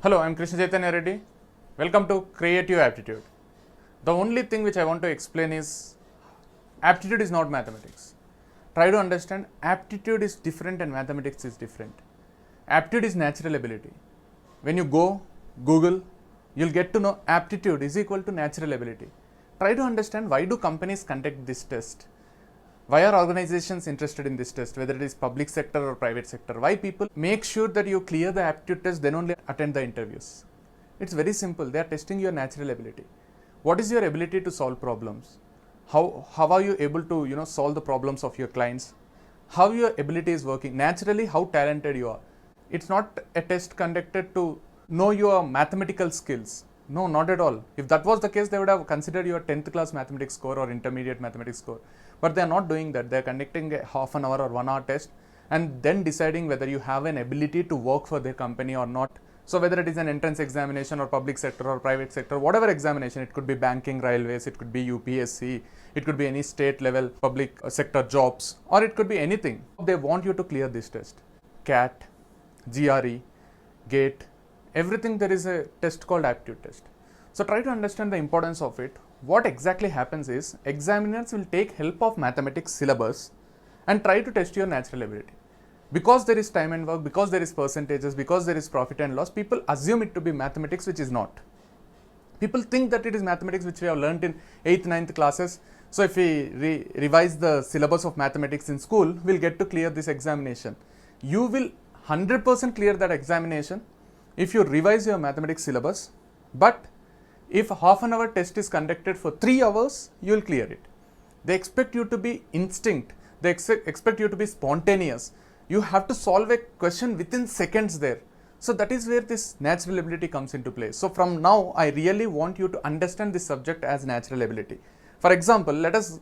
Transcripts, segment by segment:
Hello, I'm Krishna Chaitanya Reddy. Welcome to Creative Aptitude. The only thing which I want to explain is aptitude is not mathematics. Try to understand aptitude is different and mathematics is different. Aptitude is natural ability. When you go Google, you'll get to know aptitude is equal to natural ability. Try to understand why do companies conduct this test? Why are organizations interested in this test, whether it is public sector or private sector? Why people make sure that you clear the aptitude test, then only attend the interviews? It's very simple. They are testing your natural ability. What is your ability to solve problems? How are you able to solve the problems of your clients? How your ability is working? Naturally, how talented you are. It's not a test conducted to know your mathematical skills. No, not at all. If that was the case, they would have considered your 10th class mathematics score or intermediate mathematics score. But they are not doing that. They are conducting a half an hour or 1 hour test and then deciding whether you have an ability to work for their company or not. So whether it is an entrance examination or public sector or private sector, whatever examination, it could be banking, railways, it could be UPSC, it could be any state level public sector jobs, or it could be anything. They want you to clear this test. CAT, GRE, GATE, everything there is a test called aptitude test. So try to understand the importance of it. What exactly happens is examiners will take help of mathematics syllabus and try to test your natural ability. Because there is time and work, because there is percentages, because there is profit and loss, people assume it to be mathematics, which is not. People think that it is mathematics, which we have learnt in 8th, 9th classes. So if we revise the syllabus of mathematics in school, we'll get to clear this examination. You will 100% clear that examination if you revise your mathematics syllabus, but if half an hour test is conducted for 3 hours, you will clear it. They expect you to be instinct. They expect you to be spontaneous. You have to solve a question within seconds there. So that is where this natural ability comes into play. So from now, I really want you to understand this subject as natural ability. For example, let us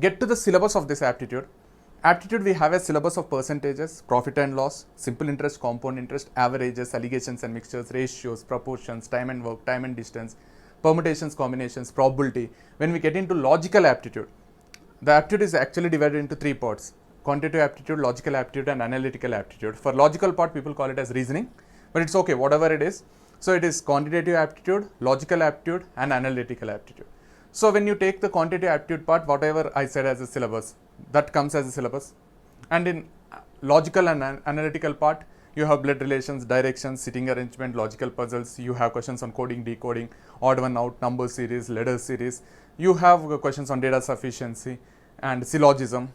get to the syllabus of this aptitude. Aptitude, we have a syllabus of percentages, profit and loss, simple interest, compound interest, averages, alligations and mixtures, ratios, proportions, time and work, time and distance, permutations, combinations, probability. When we get into logical aptitude, the aptitude is actually divided into 3 parts: quantitative aptitude, logical aptitude and analytical aptitude. For logical part, people call it as reasoning, but it's okay, whatever it is. So it is quantitative aptitude, logical aptitude and analytical aptitude. So when you take the quantitative aptitude part, whatever I said as a syllabus, that comes as a syllabus. And in logical and analytical part, you have blood relations, directions, sitting arrangement, logical puzzles. You have questions on coding, decoding, odd one out, number series, letter series. You have questions on data sufficiency and syllogism.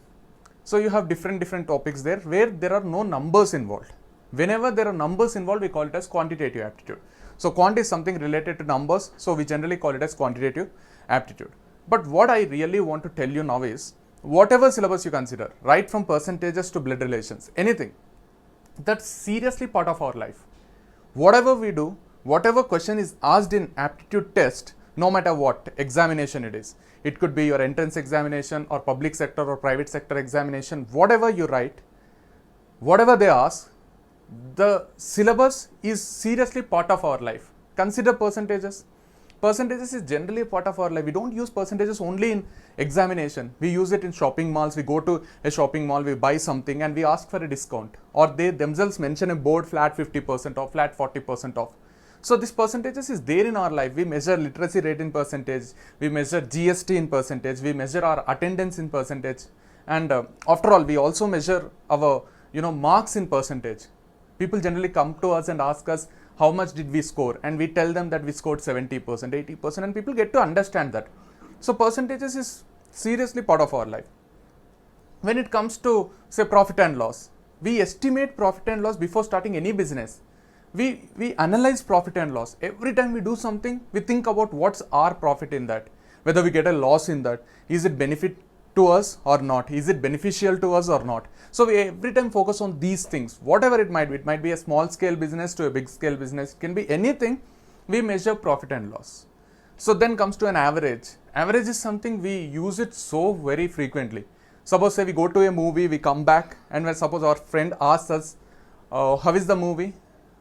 So you have different topics there where there are no numbers involved. Whenever there are numbers involved, we call it as quantitative aptitude. So quant is something related to numbers, so we generally call it as quantitative aptitude. But what I really want to tell you now is, whatever syllabus you consider, right from percentages to blood relations, anything, that's seriously part of our life. Whatever we do, whatever question is asked in aptitude test, no matter what examination it is, it could be your entrance examination or public sector or private sector examination, whatever you write, whatever they ask, the syllabus is seriously part of our life. Consider percentages. Percentages is generally a part of our life. We don't use percentages only in examination. We use it in shopping malls. We go to a shopping mall, we buy something and we ask for a discount, or they themselves mention a board, flat 50% off, flat 40% off. So this percentages is there in our life. We measure literacy rate in percentage, we measure GST in percentage, we measure our attendance in percentage, and after all, we also measure our marks in percentage. People generally come to us and ask us, how much did we score? And we tell them that we scored 70%, 80%, and people get to understand that. So percentages is seriously part of our life. When it comes to, say, profit and loss, we estimate profit and loss before starting any business. We analyze profit and loss. Every time we do something, we think about what's our profit in that, whether we get a loss in that, is it benefit to us or not, is it beneficial to us or not. So we every time focus on these things, whatever it might be a small scale business to a big scale business, it can be anything. We measure profit and loss. So then comes to an average. Average is something we use it so very frequently. Suppose say we go to a movie, we come back, and when suppose our friend asks us, how is the movie?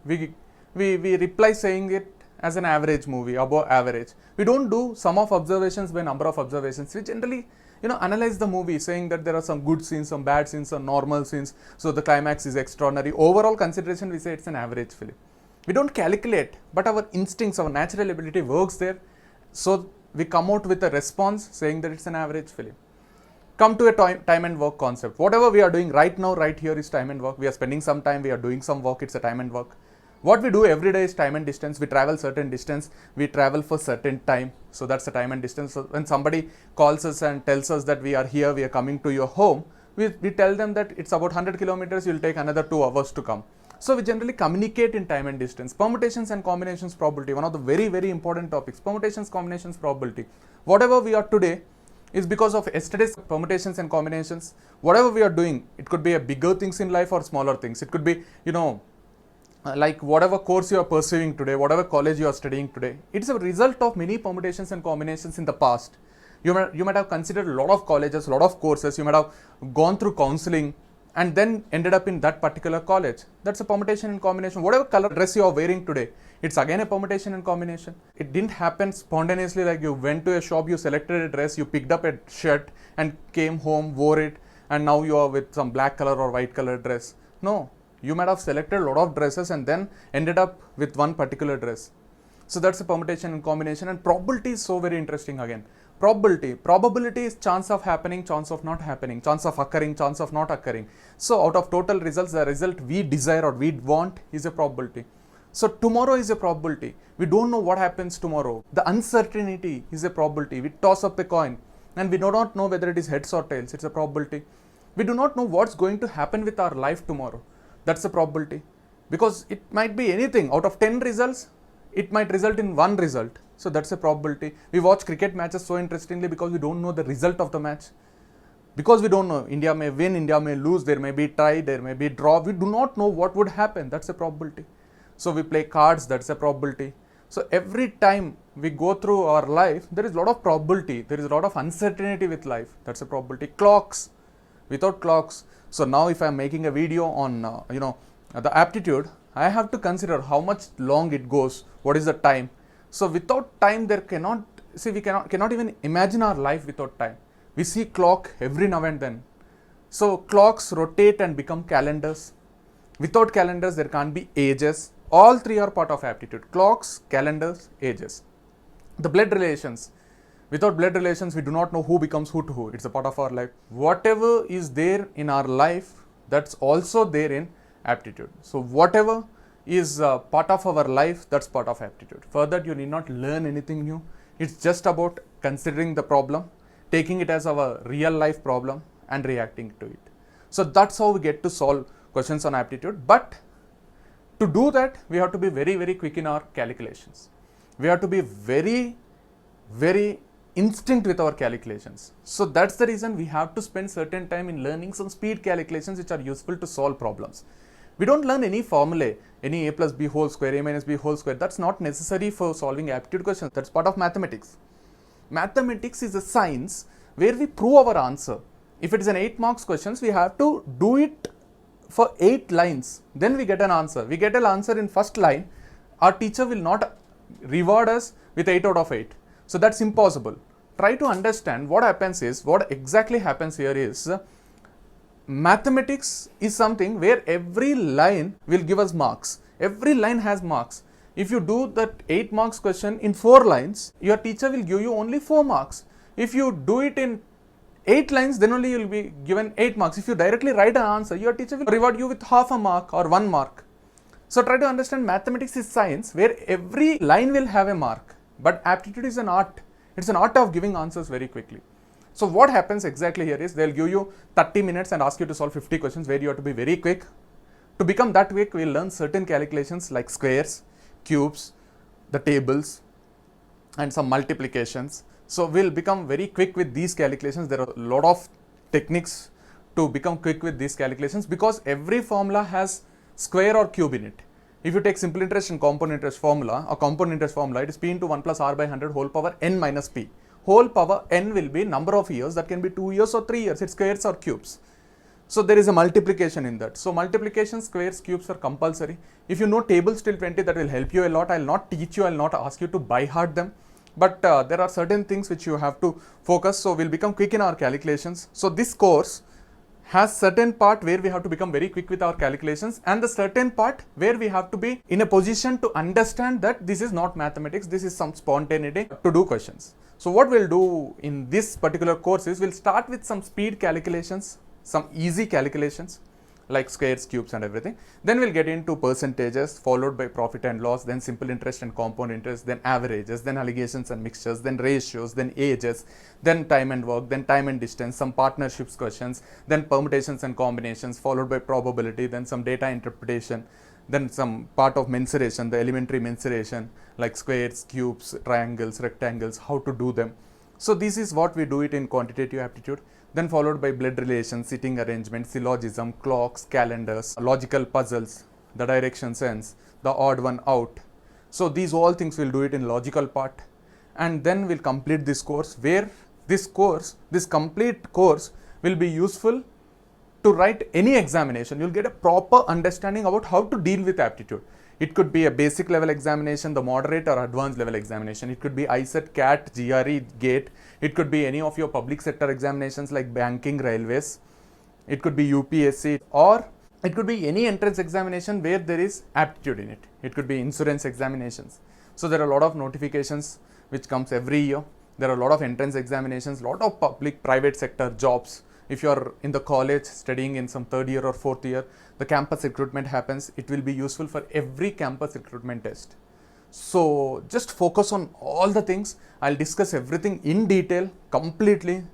We reply saying it as an average movie, above average. We don't do sum of observations by number of observations. We generally analyze the movie saying that there are some good scenes, some bad scenes, some normal scenes. So the climax is extraordinary. Overall consideration, we say it's an average film. We don't calculate, but our instincts, our natural ability works there. So we come out with a response saying that it's an average film. Come to a time and work concept. Whatever we are doing right now, right here is time and work. We are spending some time, we are doing some work, it's a time and work. What we do every day is time and distance. We travel certain distance, we travel for certain time. So that's the time and distance. So when somebody calls us and tells us that we are here, we are coming to your home, we tell them that it's about 100 kilometers, you'll take another 2 hours to come. So we generally communicate in time and distance. Permutations and combinations probability, one of the very, very important topics. Permutations, combinations, probability. Whatever we are today is because of yesterday's permutations and combinations. Whatever we are doing, it could be a bigger things in life or smaller things. It could be, like whatever course you are pursuing today, whatever college you are studying today, it's a result of many permutations and combinations in the past. You might have considered a lot of colleges, a lot of courses, you might have gone through counseling and then ended up in that particular college. That's a permutation and combination. Whatever color dress you are wearing today, it's again a permutation and combination. It didn't happen spontaneously, like you went to a shop, you selected a dress, you picked up a shirt and came home, wore it, and now you are with some black color or white color dress. No, you might have selected a lot of dresses and then ended up with one particular dress. So that's a permutation and combination. And probability is so very interesting again. Probability is chance of happening, chance of not happening, chance of occurring, chance of not occurring. So out of total results, the result we desire or we want is a probability. So tomorrow is a probability. We don't know what happens tomorrow. The uncertainty is a probability. We toss up a coin and we do not know whether it is heads or tails. It's a probability. We do not know what's going to happen with our life tomorrow. That's a probability. Because it might be anything. Out of 10 results, it might result in one result. So that's a probability. We watch cricket matches so interestingly because we don't know the result of the match. Because we don't know, India may win, India may lose, there may be tie, there may be draw. We do not know what would happen. That's a probability. So we play cards, that's a probability. So every time we go through our life, there is a lot of probability. There is a lot of uncertainty with life. That's a probability. Clocks, without clocks. So now if I am making a video on, the aptitude, I have to consider how much long it goes, what is the time. So without time, we cannot even imagine our life without time. We see clock every now and then. So clocks rotate and become calendars. Without calendars, there can't be ages. All three are part of aptitude. Clocks, calendars, ages. The blood relations. Without blood relations, we do not know who becomes who to who. It's a part of our life. Whatever is there in our life, that's also there in aptitude. So whatever is part of our life, that's part of aptitude. For that, you need not learn anything new. It's just about considering the problem, taking it as our real life problem and reacting to it. So that's how we get to solve questions on aptitude. But to do that, we have to be very, very quick in our calculations. We have to be very, very instinct with our calculations. So that's the reason we have to spend certain time in learning some speed calculations which are useful to solve problems. We don't learn any formulae, any a plus b whole square, a minus b whole square. That's not necessary for solving aptitude questions. That's part of mathematics. Mathematics is a science where we prove our answer. If it is an 8 marks questions, we have to do it for 8 lines. Then we get an answer. We get an answer in first line. Our teacher will not reward us with 8 out of 8. So that's impossible. Try to understand what exactly happens here is, mathematics is something where every line will give us marks. Every line has marks. If you do that 8 marks question in 4 lines, your teacher will give you only 4 marks. If you do it in 8 lines, then only you will be given 8 marks. If you directly write an answer, your teacher will reward you with half a mark or 1 mark. So try to understand, mathematics is science where every line will have a mark. But aptitude is an art. It's an art of giving answers very quickly. So what happens exactly here is, they'll give you 30 minutes and ask you to solve 50 questions where you have to be very quick. To become that quick, we'll learn certain calculations like squares, cubes, the tables, and some multiplications. So we'll become very quick with these calculations. There are a lot of techniques to become quick with these calculations because every formula has square or cube in it. If you take simple interest and compound interest formula, it is p into 1 plus r by 100 whole power n minus p. Whole power n will be number of years, that can be 2 years or 3 years, it's squares or cubes. So there is a multiplication in that. So multiplication, squares, cubes are compulsory. If you know tables till 20, that will help you a lot. I will not teach you, I will not ask you to by heart them. But there are certain things which you have to focus. So we'll become quick in our calculations. So this course has certain part where we have to become very quick with our calculations, and the certain part where we have to be in a position to understand that this is not mathematics, this is some spontaneity to do questions. So what we'll do in this particular course is we'll start with some speed calculations, some easy calculations like squares, cubes and everything. Then we'll get into percentages, followed by profit and loss, then simple interest and compound interest, then averages, then allegations and mixtures, then ratios, then ages, then time and work, then time and distance, some partnerships questions, then permutations and combinations, followed by probability, then some data interpretation, then some part of mensuration, the elementary mensuration like squares, cubes, triangles, rectangles, how to do them. So this is what we do it in quantitative aptitude. Then followed by blood relations, sitting arrangement, syllogism, clocks, calendars, logical puzzles, the direction sense, the odd one out. So these all things we'll do it in logical part, and then we'll complete this course, where this complete course will be useful to write any examination. You'll get a proper understanding about how to deal with aptitude. It could be a basic level examination, the moderate or advanced level examination. It could be ICET, CAT, GRE, GATE. It could be any of your public sector examinations like banking, railways. It could be UPSC, or it could be any entrance examination where there is aptitude in it. It could be insurance examinations. So there are a lot of notifications which comes every year. There are a lot of entrance examinations, lot of public, private sector jobs. If you are in the college studying in some third year or fourth year, the campus recruitment happens. It will be useful for every campus recruitment test. So just focus on all the things. I'll discuss everything in detail, completely,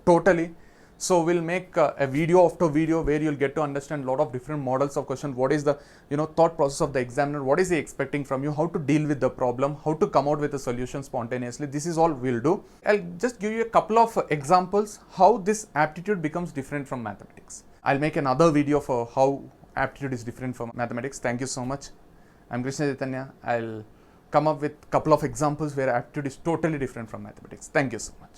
totally. So we'll make a video after video where you'll get to understand a lot of different models of question. What is the thought process of the examiner? What is he expecting from you? How to deal with the problem? How to come out with a solution spontaneously? This is all we'll do. I'll just give you a couple of examples how this aptitude becomes different from mathematics. I'll make another video for how aptitude is different from mathematics. Thank you so much. I'm Krishna Chaitanya. I'll come up with a couple of examples where aptitude is totally different from mathematics. Thank you so much.